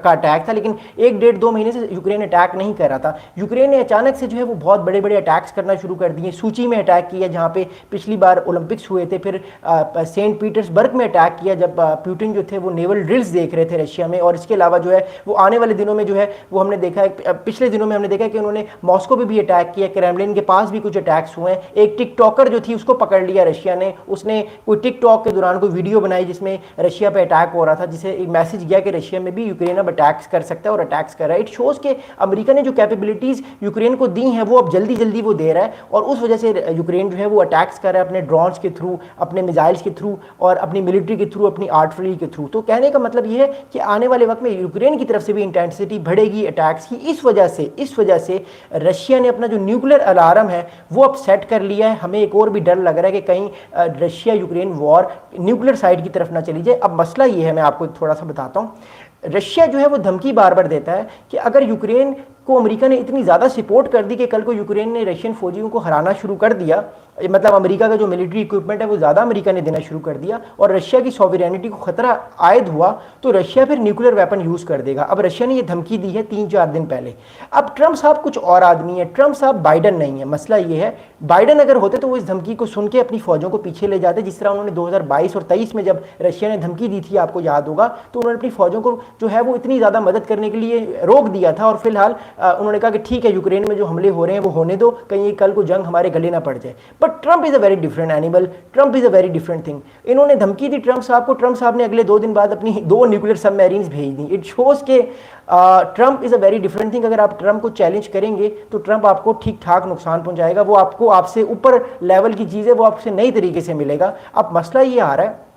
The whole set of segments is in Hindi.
का अटैक था, लेकिन 1 डेढ़ 2 महीने से यूक्रेन अटैक नहीं कर रहा था। यूक्रेन ने अचानक से जो है वो बहुत बड़े बड़े अटैक्स करना शुरू कर दिए। सूची में अटैक किया जहाँ पे पिछली बार ओलंपिक्स हुए थे, फिर सेंट पीटर्सबर्ग में अटैक किया जब पुतिन जो थे वो नेवल ड्रिल्स देख रहे थे रशिया में। और इसके अलावा जो है वो आने वाले दिनों में जो है वो हमने देखा है, पिछले दिनों में हमने देखा है कि उन्होंने मॉस्को पे भी अटैक किया, क्रेमलिन के पास भी कुछ अटैक्स हुए हैं। एक टिकटॉकर जो थी उसको पकड़ लिया रशिया ने, उसने कोई टिकटॉक के दौरान कोई वीडियो बनाई जिसमें रशिया पे अटैक हो रहा था, जिसे एक मैसेज गया कि रशिया में भी यूक्रेन अब अटैक्स कर सकता है और अटैक्स कर रहा है। इट शोज के अमेरिका ने जो कैपेबिलिटीज यूक्रेन को दी हैं वो अब जल्दी जल्दी वो दे रहा है, और उस वजह से यूक्रेन जो है वो अटैक्स कर रहा है अपने ड्रोन्स के थ्रू, अपने मिसाइल्स के थ्रू और अपनी मिलिट्री के थ्रू, अपनी आर्टिलरी के थ्रू। तो कहने का मतलब ये है कि आने वाले वक्त में यूक्रेन की तरफ से भी इंटेंसिटी बढ़ेगी अटैक्स की। इस वजह से रशिया ने अपना जो न्यूक्लियर अलार्म है वो अब सेट कर लिया है। हमें एक और भी डर लग रहा है कि कहीं Russia Ukraine war nuclear side की तरफ ना चली जाए। अब मसला ये है, मैं आपको थोड़ा सा बताता हूँ। रशिया जो है वो धमकी बार बार देता है कि अगर यूक्रेन को अमेरिका ने इतनी ज़्यादा सपोर्ट कर दी कि कल को यूक्रेन ने रशियन फौजियों को हराना शुरू कर दिया, मतलब अमेरिका का जो मिलिट्री इक्विपमेंट है वो ज़्यादा अमेरिका ने देना शुरू कर दिया और रशिया की सॉवरेनिटी को खतरा आयद हुआ, तो रशिया फिर न्यूक्लियर वेपन यूज़ कर देगा। अब रशिया ने ये धमकी दी है 3-4 दिन पहले। अब ट्रंप साहब कुछ और आदमी है, ट्रंप साहब बाइडन नहीं है। मसला ये है, बाइडन अगर होते तो वो इस धमकी को सुन के अपनी फौजों को पीछे ले जाते, जिस तरह उन्होंने 2022 और 23 में जब रशिया ने धमकी दी थी, आपको याद होगा, तो उन्होंने अपनी फौजों को जो है वो इतनी ज़्यादा मदद करने के लिए रोक दिया था और फिलहाल उन्होंने कहा कि ठीक है यूक्रेन में जो हमले हो रहे हैं वो होने दो, कहीं कल को जंग हमारे गले ना पड़ जाए। But Trump is a very different animal, Trump is a very different thing. इन्होंने धमकी दी ट्रंप साहब को, ट्रंप साहब ने अगले 2 दिन बाद अपनी 2 न्यूक्लियर सबमरीन्स भेज दी। इट शोज के Trump is a very different thing. अगर आप ट्रंप को चैलेंज करेंगे तो ट्रंप आपको ठीक ठाक नुकसान पहुंचाएगा, वो आपको आपसे ऊपर लेवल की चीज़ है वो आपसे नई तरीके से मिलेगा। अब मसला ये आ रहा है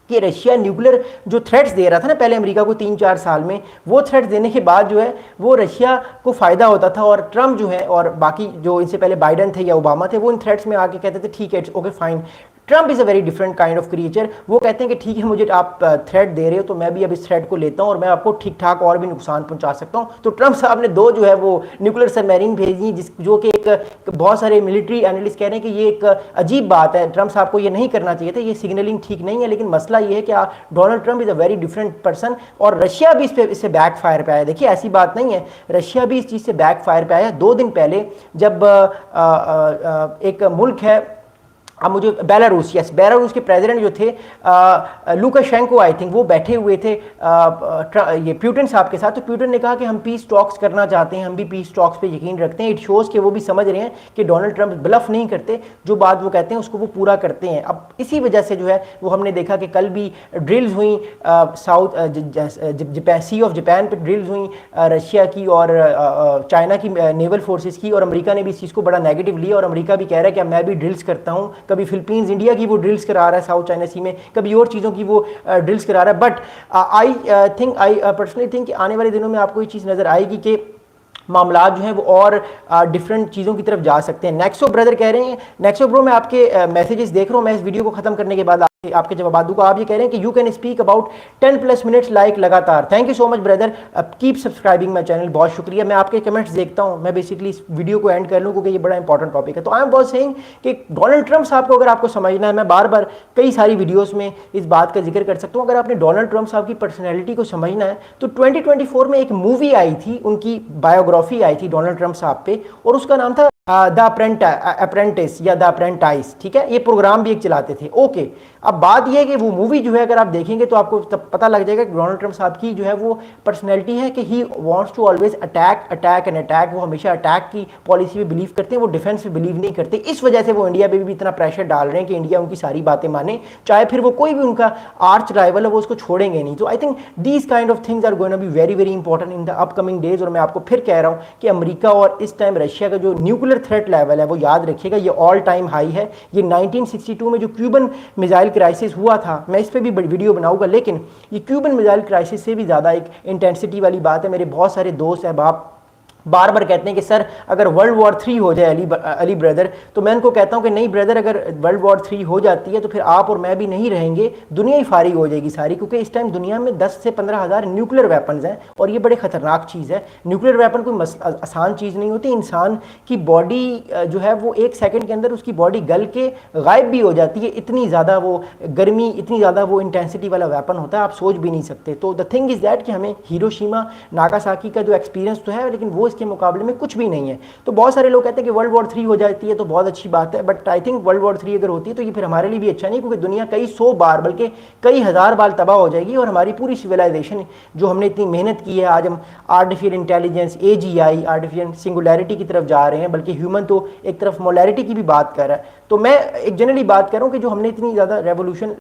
कि रशिया न्यूक्लियर जो थ्रेट्स दे रहा था ना पहले अमेरिका को 3-4 साल में, वो थ्रेट्स देने के बाद जो है वो रशिया को फ़ायदा होता था, और ट्रंप जो है और बाकी जो इनसे पहले बाइडन थे या ओबामा थे वो इन थ्रेट्स में आके कहते थे ठीक है, it's okay fine. Trump is a very different kind of creature. वो कहते हैं कि ठीक है मुझे आप थ्रेट दे रहे हो तो मैं भी अब इस थ्रेट को लेता हूँ और मैं आपको ठीक ठाक और भी नुकसान पहुंचा सकता हूँ। तो ट्रंप साहब ने 2 जो है वो न्यूक्लियर सबमरीन भेजी, जो कि एक बहुत सारे मिलिट्री एनालिस्ट कह रहे हैं कि ये एक अजीब बात है, ट्रंप साहब को ये नहीं करना चाहिए था, ये सिग्नलिंग ठीक नहीं है। लेकिन मसला ये है कि Donald Trump is a very different person, और रशिया भी इससे बैक फायर पे आया। देखिए ऐसी बात नहीं है, रशिया भी इस चीज़ से बैक फायर पे आया। 2 दिन पहले जब एक मुल्क है, अब मुझे बेलारूस, यस, बेलारूस के प्रेसिडेंट जो थे लुकाशेंको आई थिंक, वो बैठे हुए थे ये पुतिन साहब के साथ। तो पुतिन ने कहा कि हम पीस टॉक्स करना चाहते हैं, हम भी पीस टॉक्स पे यकीन रखते हैं। इट शोज़ कि वो भी समझ रहे हैं कि डोनाल्ड ट्रंप ब्लफ नहीं करते, जो बात वो कहते हैं उसको वो पूरा करते हैं। अब इसी वजह से जो है वो हमने देखा कि कल भी ड्रिल्स हुई सी ऑफ जापान पे ड्रिल्स हुई रशिया की और चाइना की नेवल फोर्सेस की, और अमेरिका ने भी इस चीज़ को बड़ा नेगेटिव लिया और अमेरिका भी कह रहा है कि मैं भी ड्रिल्स करता हूँ। कभी फिलीपींस इंडिया की वो ड्रिल्स करा रहा है साउथ चाइना सी में, कभी और चीज़ों की वो ड्रिल्स करा रहा है। बट आई पर्सनली थिंक कि आने वाले दिनों में आपको ये चीज़ नज़र आएगी कि मामला जो है वो और डिफरेंट चीज़ों की तरफ जा सकते हैं। नेक्सो ब्रदर कह रहे हैं, नेक्सो ब्रो मैं आपके मैसेजेस देख रहा हूँ, मैं इस वीडियो को ख़त्म करने के बाद आपके जवाब दूंगा। आप ये कह रहे हैं कि you can speak about 10+ minutes like लगातार। Thank you so much brother, keep subscribing my channel, बहुत शुक्रिया। मैं आपके कमेंट्स देखता हूँ, मैं बेसिकली इस वीडियो को एंड कर लूँ क्योंकि ये बड़ा इंपॉर्टेंट टॉपिक है। तो आई एम बहुत सेइंग कि डोनाल्ड ट्रंप साहब को अगर आपको समझना है, मैं बार बार कई सारी वीडियोज़ में इस बात का जिक्र कर सकता हूँ, अगर आपने डोनाल्ड ट्रंप साहब की पर्सनैलिटी को समझना है तो 2024 में एक मूवी आई थी, उनकी बायोग्राफी आई थी डोनाल्ड ट्रंप साहब पे, और उसका नाम था द अप्रेंटिस या द अप्रेंटाइज, ठीक है, ये प्रोग्राम भी एक चलाते थे। ओके, अब बात यह है कि वो मूवी जो है अगर आप देखेंगे तो आपको तब पता लग जाएगा कि डोनाल्ड ट्रंप साहब की जो है वो पर्सनैलिटी है कि he wants to always attack and attack. वो हमेशा अटैक की पॉलिसी में बिलीव करते हैं, वो डिफेंस में बिलीव नहीं करते। इस वजह से वो इंडिया पे भी इतना प्रेशर डाल रहे हैं कि इंडिया उनकी सारी बातें माने, चाहे फिर वो कोई भी उनका आर्च राइवल है वो उसको छोड़ेंगे नहीं। तो I think these kind of things are going to be very very important in the upcoming days. और मैं आपको फिर कह रहा हूँ कि अमेरिका और इस टाइम रशिया का जो न्यूक्लियर थ्रेट लेवल है वो याद रखिएगा, ये ऑल टाइम हाई है। ये 1962 में जो क्यूबन मिसाइल क्राइसिस हुआ था, मैं इस पर भी वीडियो बनाऊंगा, लेकिन ये क्यूबन मिसाइल क्राइसिस से भी ज़्यादा एक इंटेंसिटी वाली बात है। मेरे बहुत सारे दोस्त अहबाब बार बार कहते हैं कि सर अगर वर्ल्ड वॉर 3 हो जाए अली ब्रदर, तो मैं उनको कहता हूं कि नहीं ब्रदर, अगर वर्ल्ड वॉर 3 हो जाती है तो फिर आप और मैं भी नहीं रहेंगे, दुनिया ही फारिग हो जाएगी सारी, क्योंकि इस टाइम दुनिया में 10 से 15 हज़ार न्यूक्लियर वेपन्स हैं और ये बड़े खतरनाक चीज़ है। न्यूक्लियर वेपन कोई आसान चीज़ नहीं होती। इंसान की बॉडी जो है वो 1 सेकंड के अंदर उसकी बॉडी गल के गायब भी हो जाती है, इतनी ज़्यादा वो गर्मी, इतनी ज़्यादा वो इंटेंसिटी वाला वेपन होता है, आप सोच भी नहीं सकते। तो द थिंग इज़ दैट कि हमें हिरोशिमा नागासाकी का जो एक्सपीरियंस तो है, लेकिन वो इसके मुकाबले में कुछ भी नहीं है। तो बहुत सारे लोग कहते हैं कि वर्ल्ड वॉर 3 हो जाती है तो बहुत अच्छी बात है, but I think world war 3 अगर होती है तो ये फिर हमारे लिए भी अच्छा नहीं, क्योंकि दुनिया कई 100 बार बल्कि कई हज़ार बार तबाह हो जाएगी और हमारी पूरी सिविलाइजेशन जो हमने इतनी मेहनत की है, आज हम artificial intelligence, AGI, artificial singularity की तरफ जा रहे हैं, बल्कि ह्यूमन तो एक तरफ मोलैरिटी की भी बात कर रहा है। तो मैं एक जनरली बात कर रहा हूँ कि जो हमने इतनी ज़्यादा रेवोल्यूशन